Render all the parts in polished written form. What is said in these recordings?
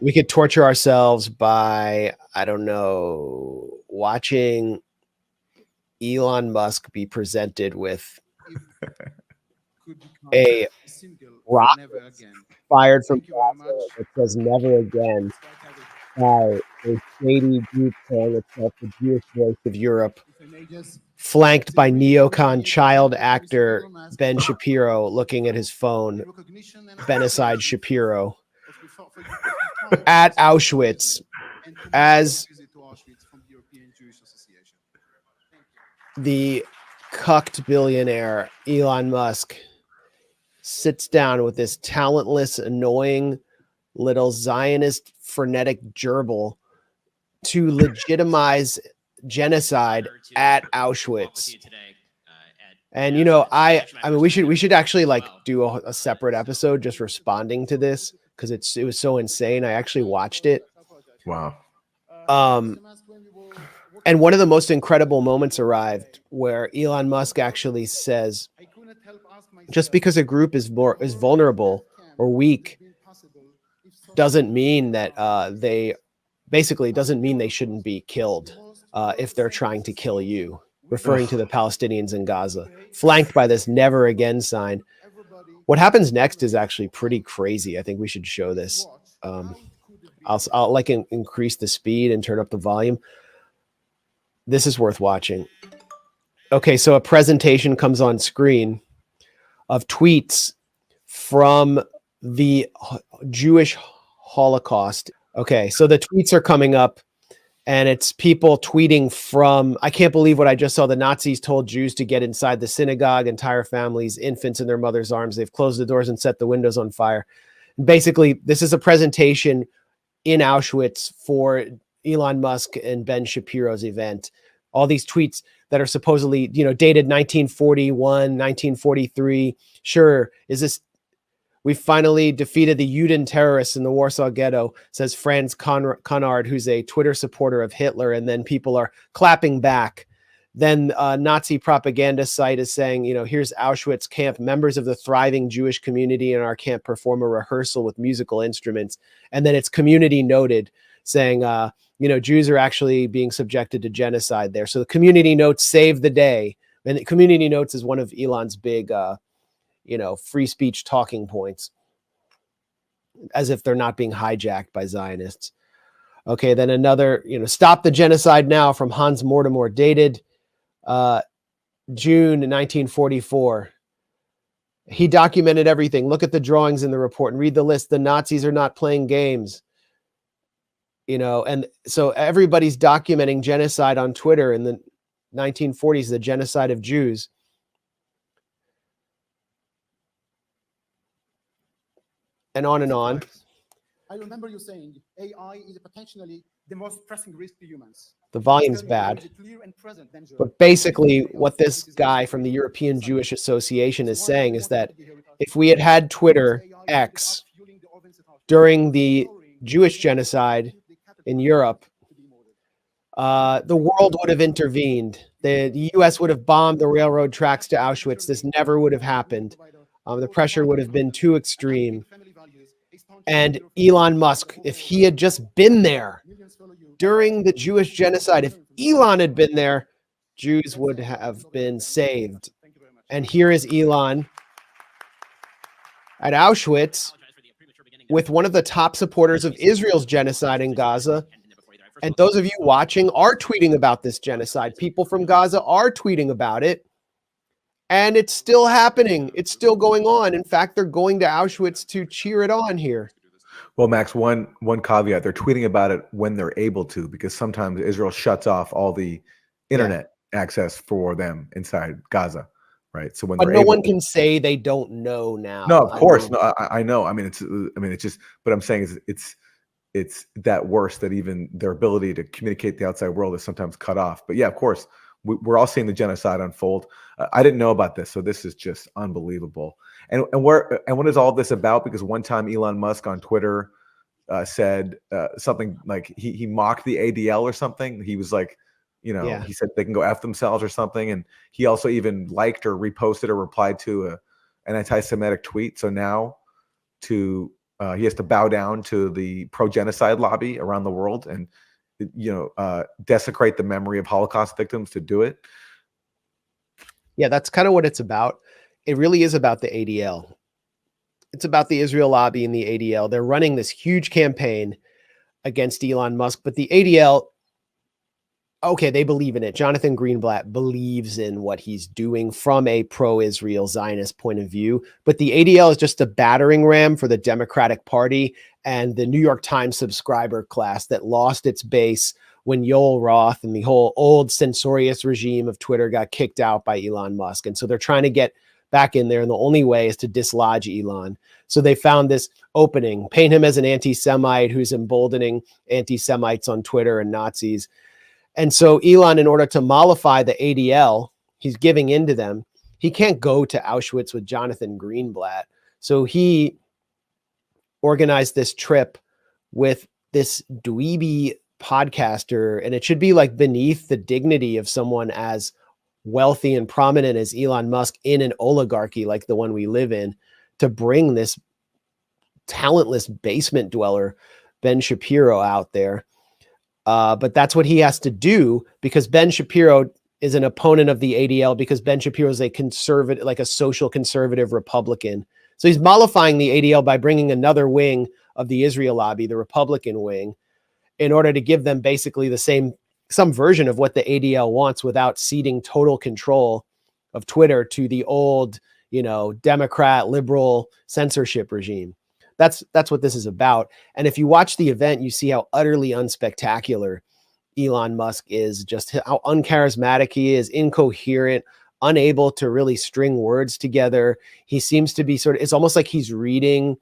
We could torture ourselves by, I don't know, watching Elon Musk be presented with a rocket fired from Gaza that says never again by a shady group calling itself the Jewish Voice of Europe, flanked by neocon child actor Ben Shapiro looking at his phone, Benacide Shapiro, at Auschwitz as the cucked billionaire Elon Musk sits down with this talentless, annoying little Zionist frenetic gerbil to legitimize genocide at Auschwitz. And I mean, we should actually like do a separate episode just responding to this because it was so insane. I actually watched it. Wow. And one of the most incredible moments arrived where Elon Musk actually says, just because a group is vulnerable or weak doesn't mean that doesn't mean they shouldn't be killed if they're trying to kill you, referring to the Palestinians in Gaza, flanked by this never again sign. What happens next is actually pretty crazy. I think we should show this. I'll like increase the speed and turn up the volume. This is worth watching. Okay, so a presentation comes on screen of tweets from the Jewish Holocaust. Okay, so the tweets are coming up, and it's people tweeting from, I can't believe what I just saw. The Nazis told Jews to get inside the synagogue, entire families, infants in their mother's arms. They've closed the doors and set the windows on fire. Basically, this is a presentation in Auschwitz for Elon Musk and Ben Shapiro's event. All these tweets that are supposedly, dated 1941, 1943. Sure, is this, we finally defeated the Juden terrorists in the Warsaw Ghetto, says Franz Conrad, who's a Twitter supporter of Hitler, and then people are clapping back. Then a Nazi propaganda site is saying, here's Auschwitz camp. Members of the thriving Jewish community in our camp perform a rehearsal with musical instruments. And then it's community noted saying, Jews are actually being subjected to genocide there. So the community notes save the day. And the community notes is one of Elon's big, free speech talking points, as if they're not being hijacked by Zionists. Okay, then another, stop the genocide now from Hans Mortimer, dated June 1944. He documented everything. Look at the drawings in the report and read the list. The Nazis are not playing games. And so everybody's documenting genocide on Twitter in the 1940s, the genocide of Jews. And on and on. I remember you saying AI is potentially the most pressing risk to humans. The volume's bad. But basically, what this guy from the European Jewish Association is saying is that if we had had Twitter X during the Jewish genocide in Europe, the world would have intervened. The U.S. would have bombed the railroad tracks to Auschwitz. This never would have happened. The pressure would have been too extreme. And Elon Musk, if he had just been there during the Jewish genocide, if Elon had been there, Jews would have been saved. And here is Elon at Auschwitz with one of the top supporters of Israel's genocide in Gaza. And those of you watching are tweeting about this genocide. People from Gaza are tweeting about it. And it's still happening. It's still going on. In fact, they're going to Auschwitz to cheer it on here. Well, Max, one caveat, they're tweeting about it when they're able to, because sometimes Israel shuts off all the internet access for them inside Gaza, right? So when but no one can say they don't know now. No, of course. No, I know. It's just, but I'm saying it's that worse that even their ability to communicate the outside world is sometimes cut off. But yeah, of course, we're all seeing the genocide unfold. I didn't know about this, so this is just unbelievable. And what is all this about? Because one time Elon Musk on Twitter said something like he mocked the ADL or something. He was like, he said they can go F themselves or something. And he also even liked or reposted or replied to an anti-Semitic tweet. So now to he has to bow down to the pro-genocide lobby around the world and, desecrate the memory of Holocaust victims to do it. Yeah, that's kind of what it's about. It really is about the ADL. It's about the Israel lobby and the ADL. They're running this huge campaign against Elon Musk, but the ADL, okay, they believe in it. Jonathan Greenblatt believes in what he's doing from a pro-Israel Zionist point of view, but the ADL is just a battering ram for the Democratic Party and the New York Times subscriber class that lost its base when Yoel Roth and the whole old censorious regime of Twitter got kicked out by Elon Musk. And so they're trying to get back in there, and the only way is to dislodge Elon. So they found this opening, paint him as an anti-Semite who's emboldening anti-Semites on Twitter and Nazis. And so Elon, in order to mollify the ADL, he's giving in to them. He can't go to Auschwitz with Jonathan Greenblatt. So he organized this trip with this dweeby podcaster, and it should be like beneath the dignity of someone as wealthy and prominent as Elon Musk in an oligarchy like the one we live in, to bring this talentless basement dweller, Ben Shapiro, out there. But that's what he has to do, because Ben Shapiro is an opponent of the ADL, because Ben Shapiro is a conservative, like a social conservative Republican. So he's mollifying the ADL by bringing another wing of the Israel lobby, the Republican wing, in order to give them basically some version of what the ADL wants without ceding total control of Twitter to the old, Democrat liberal censorship regime. That's what this is about. And if you watch the event, you see how utterly unspectacular Elon Musk is, just how uncharismatic he is, incoherent, unable to really string words together. He seems to be it's almost like he's reading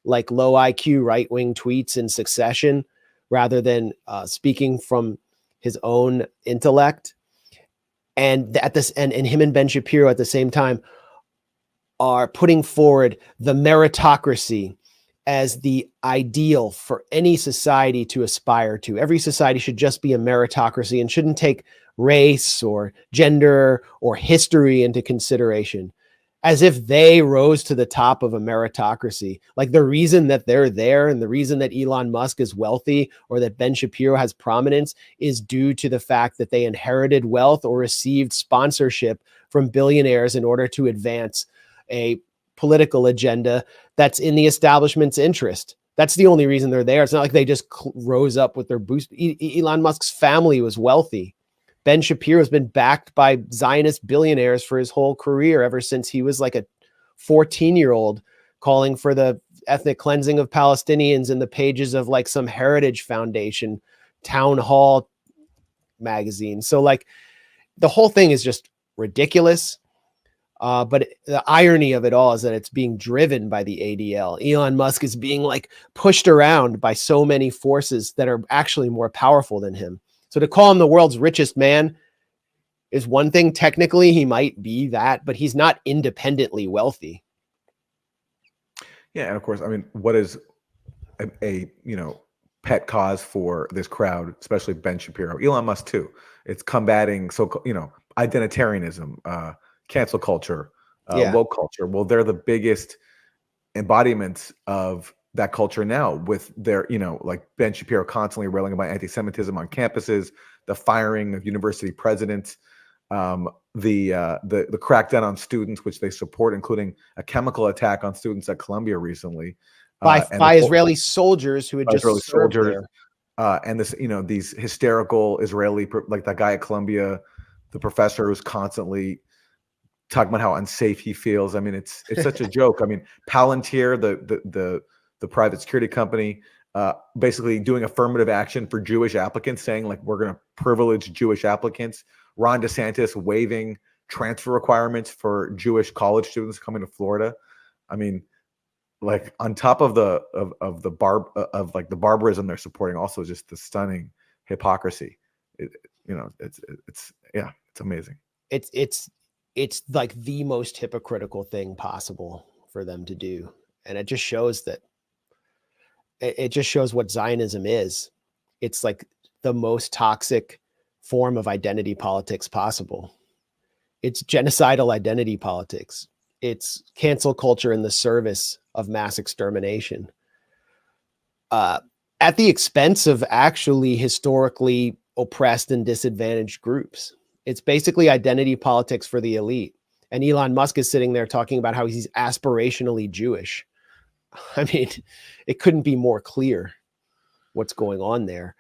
like low IQ right-wing tweets in succession rather than speaking from his own intellect. And and him and Ben Shapiro at the same time are putting forward the meritocracy as the ideal for any society to aspire to. Every society should just be a meritocracy and shouldn't take race or gender or history into consideration, as if they rose to the top of a meritocracy. Like the reason that they're there and the reason that Elon Musk is wealthy or that Ben Shapiro has prominence is due to the fact that they inherited wealth or received sponsorship from billionaires in order to advance a political agenda that's in the establishment's interest. That's the only reason they're there. It's not like they just rose up with their boost. Elon Musk's family was wealthy. Ben Shapiro has been backed by Zionist billionaires for his whole career, ever since he was like a 14-year-old calling for the ethnic cleansing of Palestinians in the pages of like some Heritage Foundation town hall magazine. So like the whole thing is just ridiculous. But the irony of it all is that it's being driven by the ADL. Elon Musk is being like pushed around by so many forces that are actually more powerful than him. So to call him the world's richest man is one thing. Technically, he might be that, but he's not independently wealthy. Yeah, and of course, I mean, what is a pet cause for this crowd, especially Ben Shapiro, Elon Musk too? It's combating identitarianism, cancel culture, woke culture. Well, they're the biggest embodiments of that culture now, with their, like Ben Shapiro constantly railing about anti-Semitism on campuses, the firing of university presidents, the crackdown on students, which they support, including a chemical attack on students at Columbia recently, by Israeli soldiers who had just served there. And this, these hysterical Israeli, like that guy at Columbia, the professor who's constantly talking about how unsafe he feels. I mean, it's such a joke. I mean, Palantir, the private security company, basically doing affirmative action for Jewish applicants, saying like, we're going to privilege Jewish applicants. Ron DeSantis waiving transfer requirements for Jewish college students coming to Florida. I mean, like on top of the barbarism they're supporting, also just the stunning hypocrisy. It's amazing. It's like the most hypocritical thing possible for them to do. And it just shows what Zionism is. It's like the most toxic form of identity politics possible. It's genocidal identity politics. It's cancel culture in the service of mass extermination. at the expense of actually historically oppressed and disadvantaged groups. It's basically identity politics for the elite. And Elon Musk is sitting there talking about how he's aspirationally Jewish. I mean, it couldn't be more clear what's going on there.